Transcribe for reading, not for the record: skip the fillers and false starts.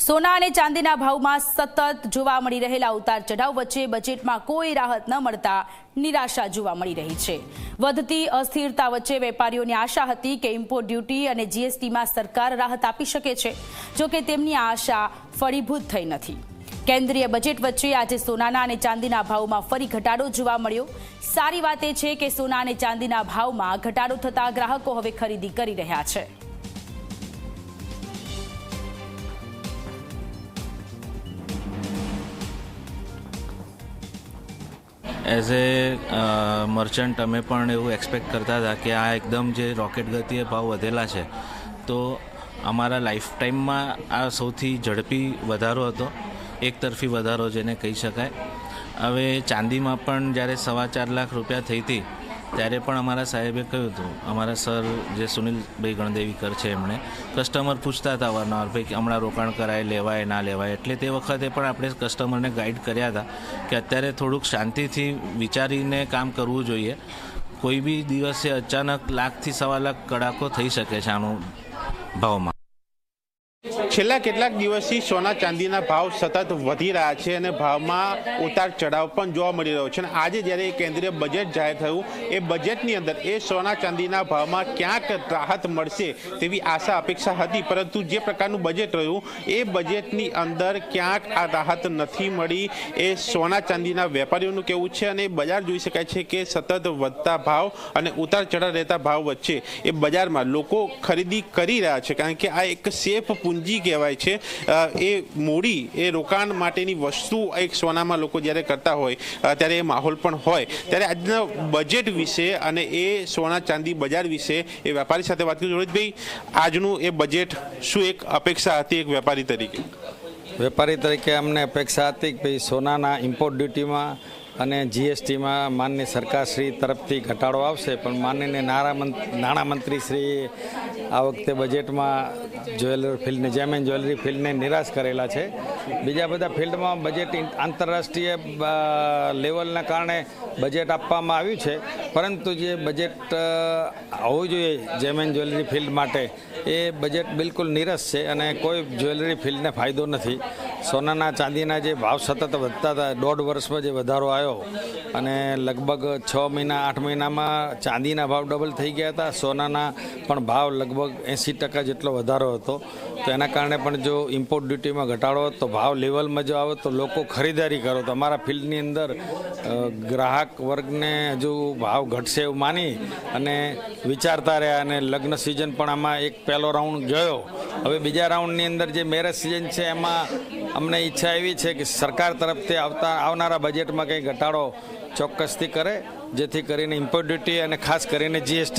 સોના અને ચાંદીના ભાવમાં સતત જોવા મળી રહેલા ઉતાર ચઢાવ વચ્ચે બજેટમાં કોઈ રાહત ન મળતા નિરાશા જોવા મળી રહી છે। વધતી અસ્થિરતા વચ્ચે વેપારીઓની આશા હતી કે ઇમ્પોર્ટ ડ્યુટી અને જીએસટીમાં સરકાર રાહત આપી શકે છે, જો કે તેમની આશા ફળીભૂત થઈ નથી। કેન્દ્રીય બજેટ વચ્ચે આજે સોનાના અને ચાંદીના ભાવમાં ફરી ઘટાડો જોવા મળ્યો। સારી વાત એ છે કે સોના અને ચાંદીના ભાવમાં ઘટાડો થતા ગ્રાહકો હવે ખરીદી કરી રહ્યા છે। એઝ એ મર્ચન્ટ અમે પણ એવું એક્સપેક્ટ કરતા હતા કે આ એકદમ જે રોકેટ ગતિએ ભાવ વધેલા છે, તો અમારા લાઈફ ટાઈમમાં આ સૌથી ઝડપી વધારો હતો, એક તરફી વધારો જેને કહી શકાય। હવે ચાંદીમાં પણ જ્યારે 4.25 લાખ રૂપિયા થઈ હતી ત્યારે પણ અમારા સાહેબે કહ્યું હતું, અમારા સર જે સુનિલભાઈ ગણદેવીકર છે એમણે કસ્ટમર પૂછતા હતા અવારનવાર ભાઈ કે હમણાં રોકાણ કરાય, લેવાય ના લેવાય, એટલે તે વખતે પણ આપણે કસ્ટમરને ગાઈડ કર્યા હતા કે અત્યારે થોડુંક શાંતિથી વિચારીને કામ કરવું જોઈએ। કોઈ બી દિવસે અચાનક 1 લાખથી 1.25 લાખ કડાકો થઈ શકે છે આનો ભાવમાં। છેલ્લા કેટલાક દિવસથી સોના ચાંદીના ભાવ સતત વધી રહ્યા છે અને ભાવમાં ઉતાર ચઢાવ પણ જોવા મળી રહ્યો છે। અને આજે જ્યારે કેન્દ્રીય બજેટ જાહેર થયું, એ બજેટની અંદર એ સોના ચાંદીના ભાવમાં ક્યાંક રાહત મળશે તેવી આશા અપેક્ષા હતી, પરંતુ જે પ્રકારનું બજેટ રહ્યું એ બજેટની અંદર ક્યાંક આ રાહત નથી મળી, એ સોના ચાંદીના વેપારીઓનું કહેવું છે। અને બજાર જોઈ શકાય છે કે સતત વધતા ભાવ અને ઉતાર ચઢાવ રહેતા ભાવ વચ્ચે એ બજારમાં લોકો ખરીદી કરી રહ્યા છે, કારણ કે આ એક સેફ પૂંજી કહેવાય છે। એ મૂડી, એ રોકાણ માટેની વસ્તુ એક સોનામાં લોકો જ્યારે કરતા હોય ત્યારે એ માહોલ પણ હોય। ત્યારે આજના બજેટ વિશે અને એ સોના ચાંદી બજાર વિશે એ વેપારી સાથે વાત કરી। રોહિતભાઈ, આજનું એ બજેટ શું એક અપેક્ષા હતી એક વેપારી તરીકે? વેપારી તરીકે અમને અપેક્ષા હતી કે ભાઈ સોનાના ઇમ્પોર્ટ ડ્યુટીમાં અને જીએસટીમાં માનની સરકારશ્રી તરફથી ઘટાડો આવશે, પણ માનનીય નાણામંત્રી શ્રી આ વખતે બજેટમાં જ્વેલરી ફિલ્ડને, જેમ એન્ડ જ્વેલરી ફિલ્ડને નિરાશ કરેલા છે। બીજા બધા ફિલ્ડમાં બજેટ આંતરરાષ્ટ્રીય લેવલના કારણે બજેટ આપવામાં આવ્યું છે, પરંતુ જે બજેટ હોવું જોઈએ જેમ એન્ડ જ્વેલરી ફિલ્ડ માટે, એ બજેટ બિલકુલ નિરસ છે અને કોઈ જ્વેલરી ફિલ્ડને ફાયદો નથી। સોનાના ચાંદીના જે ભાવ સતત વધતા હતા, 1.5 વર્ષમાં જે વધારો આવ્યો અને લગભગ 6 મહિના 8 મહિનામાં ચાંદીના ભાવ ડબલ થઈ ગયા હતા, સોનાના પણ ભાવ લગભગ 80% જેટલો વધારો હતો। તો એના કારણે પણ જો ઇમ્પોર્ટ ડ્યુટીમાં ઘટાડો તો ભાવ લેવલમાં જો આવે તો લોકો ખરીદારી કરો, તો અમારા ફિલ્ડની અંદર ગ્રાહક વર્ગને હજુ ભાવ ઘટશે એવું માની અને વિચારતા રહ્યા, અને લગ્ન સિઝન પણ આમાં એક પહેલો રાઉન્ડ ગયો। હવે બીજા રાઉન્ડની અંદર જે મેરેજ સિઝન છે એમાં અમને ઈચ્છા એવી છે કે સરકાર તરફથી આવનારા બજેટમાં કંઈ ઘટાડો ચોક્કસથી કરે, જેથી કરીને ઇમ્પોર્ટ ડ્યુટી અને ખાસ કરીને જીએસટી